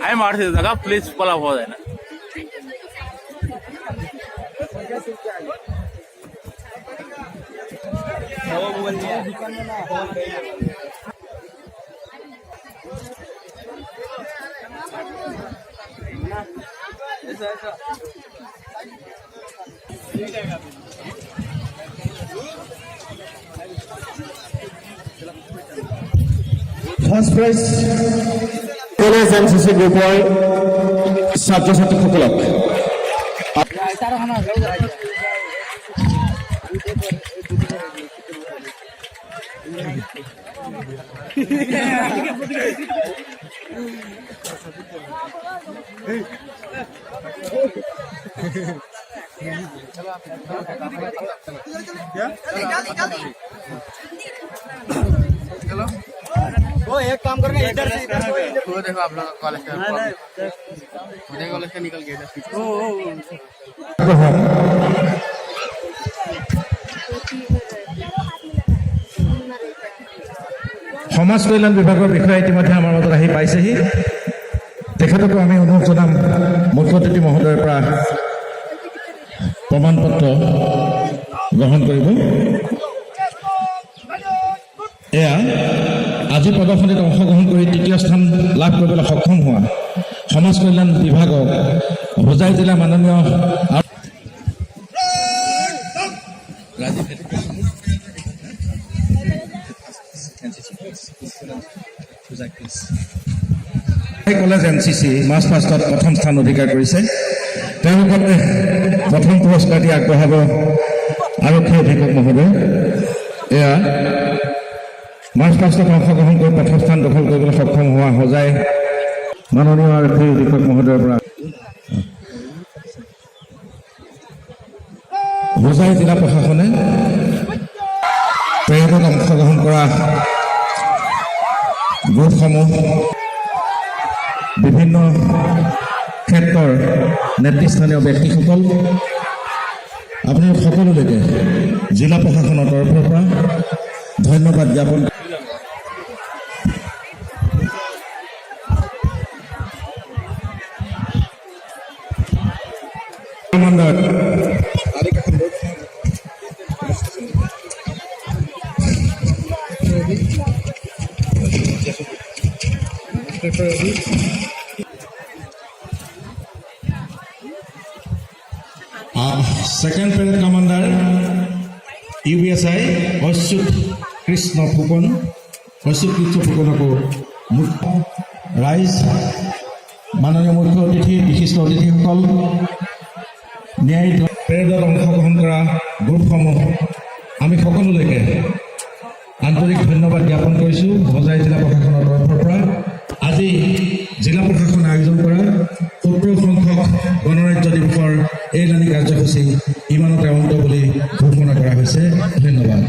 আমি মারছি জায়গা প্লিজ পলা হওয়া যায় না First prize College NCC গ্ৰুপৰ ছাত্ৰ ছাত্ৰীসকলক वो एक काम करना इधर से वो देखो आप लोग कॉलेज का मुझे कॉलेज का निकल गया সমাজ কল্যাণ বিভাগৰ বিষয়ে ইতিমধ্যে আমাৰ মাজত আহি পাইছেহি তেখেতকো আমি অনুৰোধ জনাম মুখ্য অতিথি মহোদয়ৰ পৰা প্ৰমাণ পত্ৰ গ্ৰহণ কৰিব এয়া আজি প্ৰদৰ্শনীত অংশগ্ৰহণ কৰি তৃতীয় স্থান লাভ কৰিবলৈ সক্ষম হোৱা সমাজ কল্যাণ বিভাগক হোজাই জিলা মাননীয় কলেজ NCC মাৰ্চ পাষ্টত প্ৰথম স্থান অধিকাৰ কৰিছে তেওঁলোকলে প্ৰথম পুৰস্কাৰ দি আগবঢ়াব আৰক্ষী অধীক্ষক মহোদয় এয়া মাৰ্চ পাষ্টত অংশগ্ৰহণ কৰি প্ৰথম স্থান দখল কৰিবলৈ সক্ষম হোৱা হোজাই মাননীয় আৰক্ষী অধীক্ষক মহোদয়ৰ পৰা হোজাই জিলা প্ৰশাসনে পেৰেডত অংশগ্ৰহণ কৰা গ্ৰুপসমূহ বিভিন্ন ক্ষেত্ৰৰ নেতৃস্থানীয় ব্যক্তিসকল আপোনালোক সকলোলৈকে জিলা প্ৰশাসনৰ তৰফৰ পৰা ধন্যবাদ জ্ঞাপন Second parade commander UBSI Ashut Krishna Phukon को राइज माननीय मुख्य अतिथि विशिष्ट अतिथिসকল न्याय पेरेडत অংশগ্ৰহণ কৰা গ্ৰুপসমূহ আমি সকলোলৈকে আন্তৰিক ধন্যবাদ জ্ঞাপন কৰিছোঁ হোজাই জিলা প্ৰশাসনৰ তৰফৰ পৰা আজি জিলা প্ৰশাসনে আয়োজন কৰা 17 সংখ্যক গণৰাজ্য দিৱসৰ এলানি কাৰ্যসূচী ইমানতে অন্ত বুলি ঘোষণা কৰা হৈছে ধন্যবাদ।